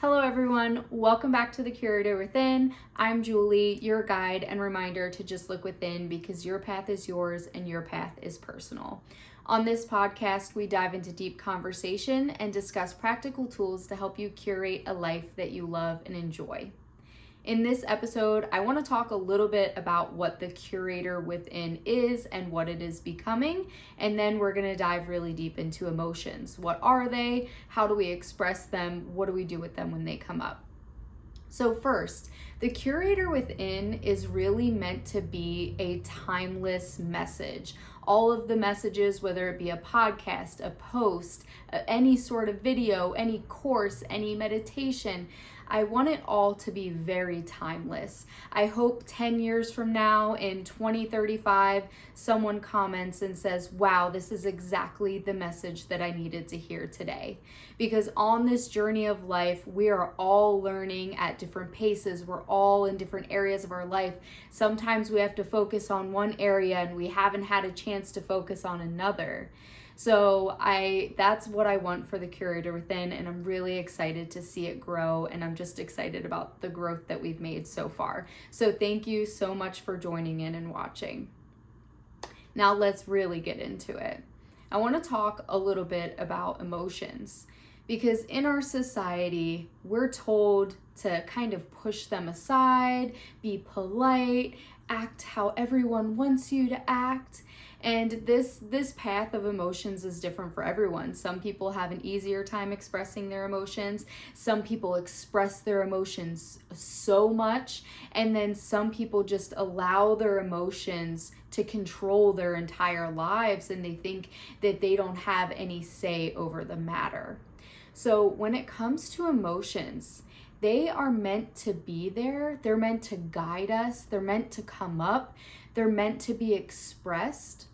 Hello everyone, welcome back to the Curator Within. I'm Julie, your guide and reminder to just look within because your path is yours and your path is personal. On this podcast, we dive into deep conversation and discuss practical tools to help you curate a life that you love and enjoy. In this episode, I want to talk a little bit about what the Curator Within is and what it is becoming, and then we're going to dive really deep into emotions. What are they? How do we express them? What do we do with them when they come up? So first, the Curator Within is really meant to be a timeless message. All of the messages, whether it be a podcast, a post, any sort of video, any course, any meditation, I want it all to be very timeless. I hope 10 years from now, in 2035, someone comments and says, wow, this is exactly the message that I needed to hear today. Because on this journey of life, we are all learning at different paces. We're all in different areas of our life. Sometimes we have to focus on one area and we haven't had a chance to focus on another. So that's what I want for the Curator Within, and I'm really excited to see it grow, and I'm just excited about the growth that we've made so far. So thank you so much for joining in and watching. Now let's really get into it. I want to talk a little bit about emotions, because in our society, we're told to kind of push them aside, be polite, act how everyone wants you to act. And this path of emotions is different for everyone. Some people have an easier time expressing their emotions. Some people express their emotions so much. And then some people just allow their emotions to control their entire lives, and they think that they don't have any say over the matter. So when it comes to emotions, they are meant to be there. They're meant to guide us. They're meant to come up. They're meant to be expressed.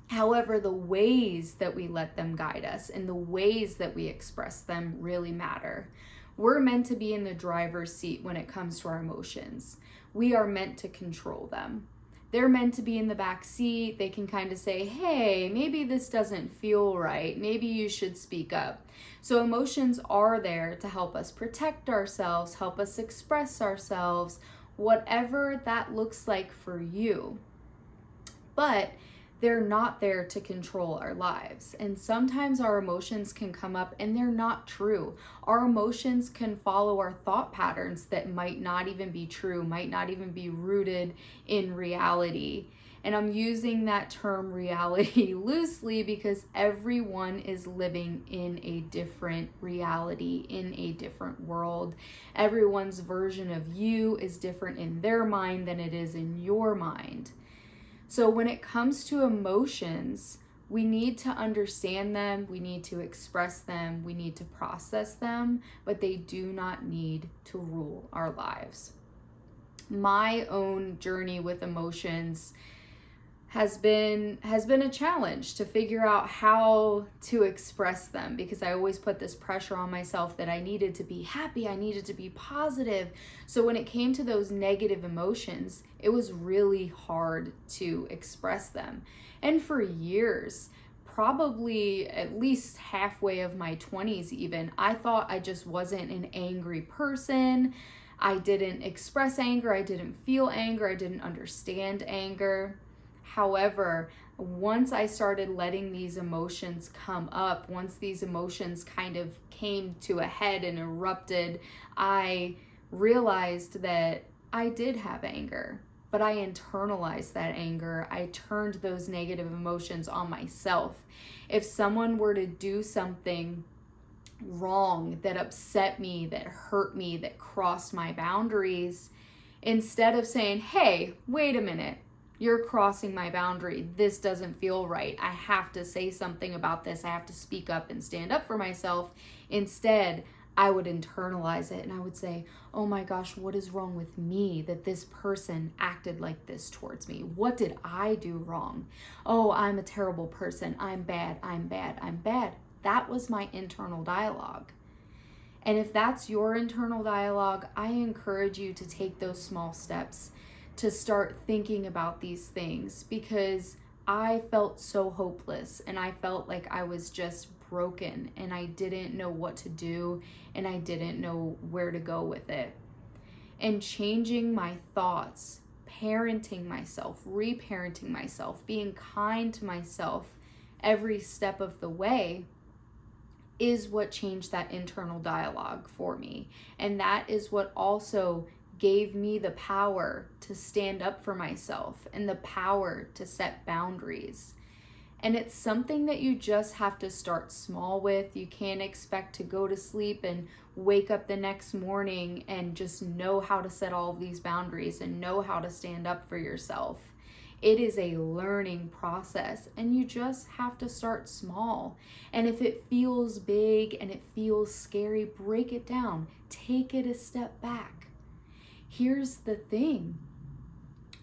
However, the ways that we let them guide us and the ways that we express them really matter. We're meant to be in the driver's seat when it comes to our emotions. We are meant to control them. They're meant to be in the back seat. They can kind of say, hey, maybe this doesn't feel right. Maybe you should speak up. So emotions are there to help us protect ourselves, help us express ourselves, whatever that looks like for you. But they're not there to control our lives. And sometimes our emotions can come up and they're not true. Our emotions can follow our thought patterns that might not even be true, might not even be rooted in reality. And I'm using that term reality loosely because everyone is living in a different reality, in a different world. Everyone's version of you is different in their mind than it is in your mind. So when it comes to emotions, we need to understand them, we need to express them, we need to process them, but they do not need to rule our lives. My own journey with emotions has been a challenge to figure out how to express them, because I always put this pressure on myself that I needed to be happy, I needed to be positive. So when it came to those negative emotions, it was really hard to express them. And for years, probably at least halfway of my 20s even, I thought I just wasn't an angry person. I didn't express anger, I didn't feel anger, I didn't understand anger. However, once I started letting these emotions come up, once these emotions kind of came to a head and erupted, I realized that I did have anger, but I internalized that anger. I turned those negative emotions on myself. If someone were to do something wrong that upset me, that hurt me, that crossed my boundaries, instead of saying, hey, wait a minute, you're crossing my boundary. This doesn't feel right. I have to say something about this. I have to speak up and stand up for myself. Instead, I would internalize it and I would say, oh my gosh, what is wrong with me that this person acted like this towards me? What did I do wrong? Oh, I'm a terrible person. I'm bad. I'm bad. I'm bad. That was my internal dialogue. And if that's your internal dialogue, I encourage you to take those small steps to start thinking about these things, because I felt so hopeless and I felt like I was just broken and I didn't know what to do and I didn't know where to go with it. And changing my thoughts, parenting myself, reparenting myself, being kind to myself every step of the way is what changed that internal dialogue for me. And that is what also gave me the power to stand up for myself and the power to set boundaries. And it's something that you just have to start small with. You can't expect to go to sleep and wake up the next morning and just know how to set all of these boundaries and know how to stand up for yourself. It is a learning process, and you just have to start small. And if it feels big and it feels scary, break it down. Take it a step back. Here's the thing.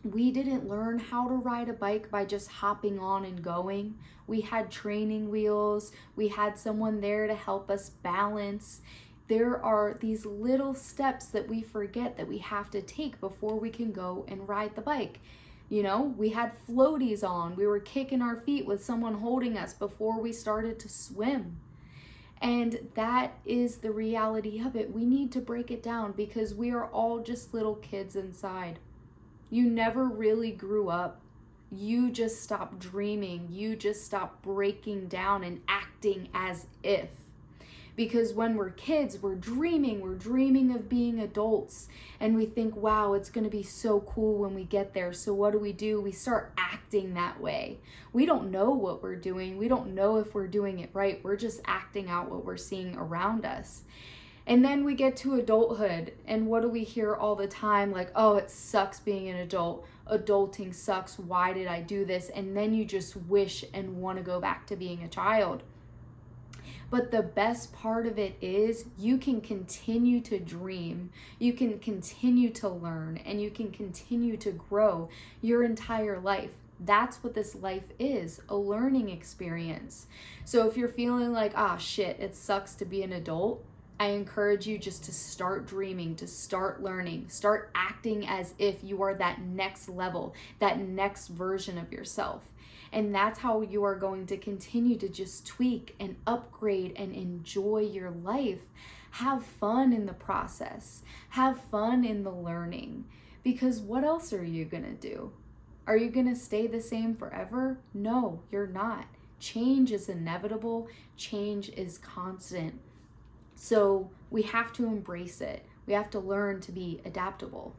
We didn't learn how to ride a bike by just hopping on and going. We had training wheels. We had someone there to help us balance. There are these little steps that we forget that we have to take before we can go and ride the bike. You know, we had floaties on. We were kicking our feet with someone holding us before we started to swim. And that is the reality of it. We need to break it down because we are all just little kids inside. You never really grew up. You just stopped dreaming. You just stopped breaking down and acting as if. Because when we're kids, we're dreaming of being adults. And we think, wow, it's going to be so cool when we get there. So what do? We start acting that way. We don't know what we're doing. We don't know if we're doing it right. We're just acting out what we're seeing around us. And then we get to adulthood, and what do we hear all the time? Like, oh, it sucks being an adult. Adulting sucks. Why did I do this? And then you just wish and want to go back to being a child. But the best part of it is you can continue to dream, you can continue to learn, and you can continue to grow your entire life. That's what this life is, a learning experience. So if you're feeling like, shit, it sucks to be an adult, I encourage you just to start dreaming, to start learning, start acting as if you are that next level, that next version of yourself. And that's how you are going to continue to just tweak and upgrade and enjoy your life. Have fun in the process. Have fun in the learning. Because what else are you going to do? Are you going to stay the same forever? No, you're not. Change is inevitable. Change is constant. So we have to embrace it. We have to learn to be adaptable.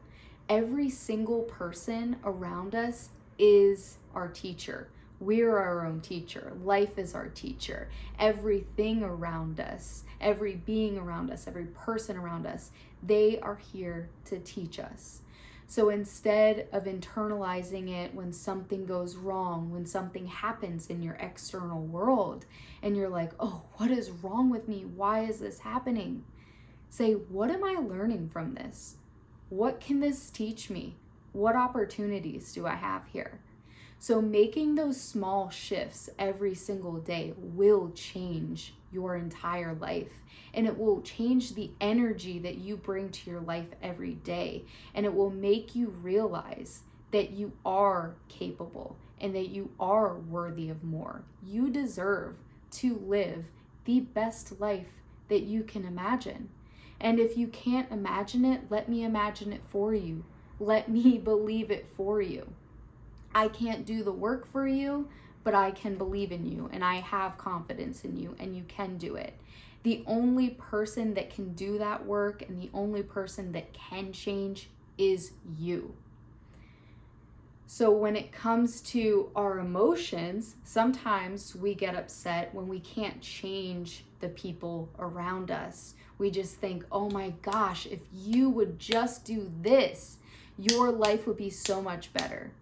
Every single person around us is our teacher. We're our own teacher. Life is our teacher. Everything around us, every being around us, every person around us, they are here to teach us. So instead of internalizing it when something goes wrong, when something happens in your external world, and you're like, oh, what is wrong with me? Why is this happening? Say, what am I learning from this? What can this teach me? What opportunities do I have here? So making those small shifts every single day will change your entire life, and it will change the energy that you bring to your life every day, and it will make you realize that you are capable and that you are worthy of more. You deserve to live the best life that you can imagine. And if you can't imagine it, let me imagine it for you. Let me believe it for you. I can't do the work for you, but I can believe in you, and I have confidence in you, and you can do it. The only person that can do that work and the only person that can change is you. So when it comes to our emotions, sometimes we get upset when we can't change the people around us. We just think, oh my gosh, if you would just do this, your life would be so much better.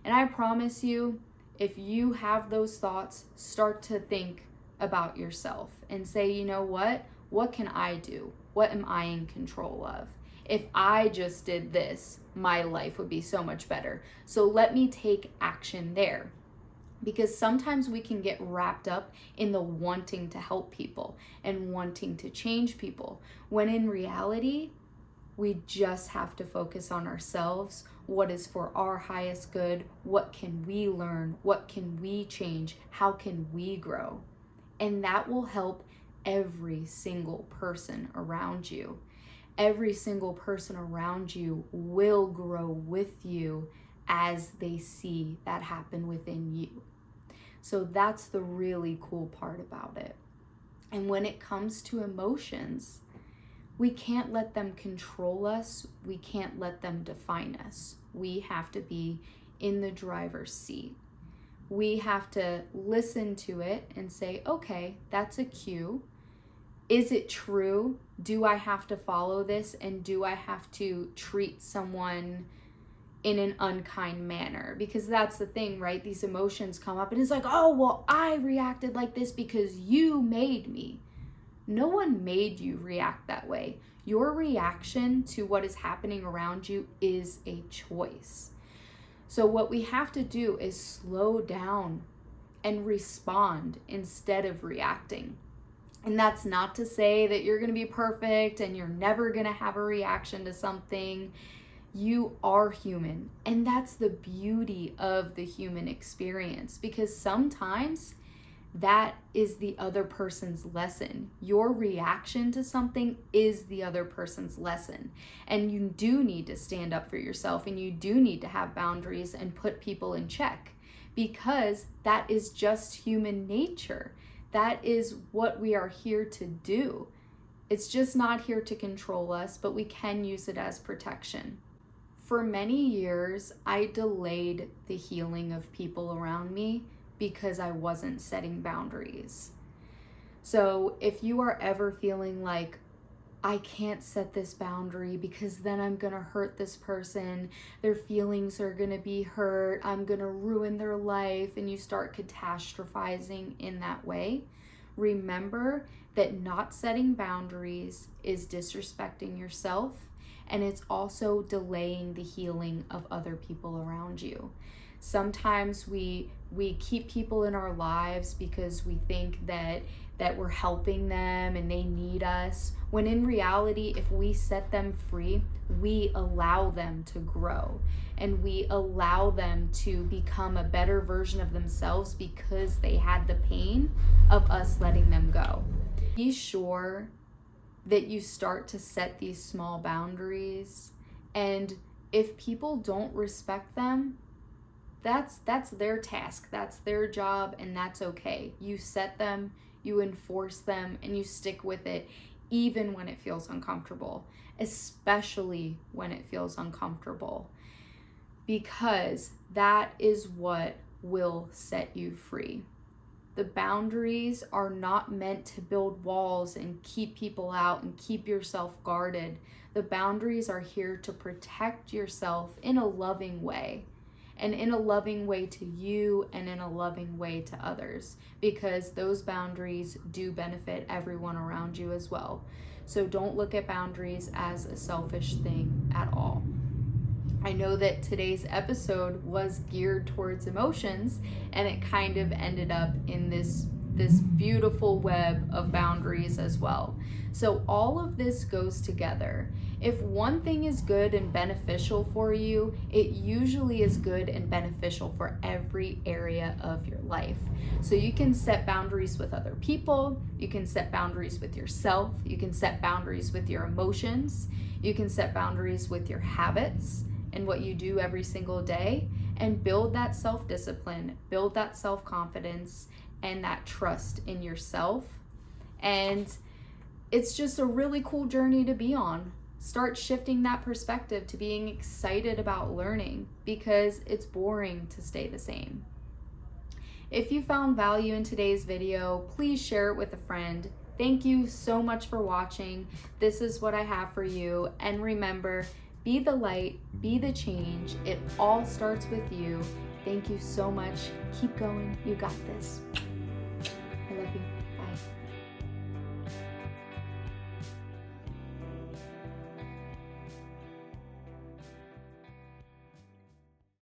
And I promise you, if you have those thoughts, start to think about yourself and say, you know what? What can I do? What am I in control of? If I just did this, my life would be so much better. So let me take action there. Because sometimes we can get wrapped up in the wanting to help people and wanting to change people, when in reality, we just have to focus on ourselves. What is for our highest good? What can we learn? What can we change? How can we grow? And that will help every single person around you. Every single person around you will grow with you as they see that happen within you. So that's the really cool part about it. And when it comes to emotions, we can't let them control us. We can't let them define us. We have to be in the driver's seat. We have to listen to it and say, okay, that's a cue. Is it true? Do I have to follow this? And do I have to treat someone in an unkind manner? Because that's the thing, right? These emotions come up and it's like, oh, well, I reacted like this because you made me. No one made you react that way. Your reaction to what is happening around you is a choice. So what we have to do is slow down and respond instead of reacting. And that's not to say that you're going to be perfect and you're never going to have a reaction to something. You are human. And that's the beauty of the human experience, because sometimes that is the other person's lesson. Your reaction to something is the other person's lesson. And you do need to stand up for yourself, and you do need to have boundaries and put people in check, because that is just human nature. That is what we are here to do. It's just not here to control us, but we can use it as protection. For many years, I delayed the healing of people around me because I wasn't setting boundaries. So if you are ever feeling like, I can't set this boundary because then I'm gonna hurt this person, their feelings are gonna be hurt, I'm gonna ruin their life, and you start catastrophizing in that way, remember that not setting boundaries is disrespecting yourself, and it's also delaying the healing of other people around you. Sometimes we keep people in our lives because we think that we're helping them and they need us, when in reality, if we set them free, we allow them to grow and we allow them to become a better version of themselves because they had the pain of us letting them go. Be sure that you start to set these small boundaries, and if people don't respect them, that's their task, that's their job, and that's okay. You set them, you enforce them, and you stick with it even when it feels uncomfortable, especially when it feels uncomfortable, because that is what will set you free. The boundaries are not meant to build walls and keep people out and keep yourself guarded. The boundaries are here to protect yourself in a loving way, and in a loving way to you and in a loving way to others, because those boundaries do benefit everyone around you as well. So don't look at boundaries as a selfish thing at all. I know that today's episode was geared towards emotions, and it kind of ended up in this beautiful web of boundaries as well. So all of this goes together. If one thing is good and beneficial for you, it usually is good and beneficial for every area of your life. So you can set boundaries with other people, you can set boundaries with yourself, you can set boundaries with your emotions, you can set boundaries with your habits and what you do every single day, and build that self-discipline, build that self-confidence, and that trust in yourself. And it's just a really cool journey to be on. Start shifting that perspective to being excited about learning, because it's boring to stay the same. If you found value in today's video, please share it with a friend. Thank you so much for watching. This is what I have for you. And remember, be the light, be the change. It all starts with you. Thank you so much. Keep going. You got this.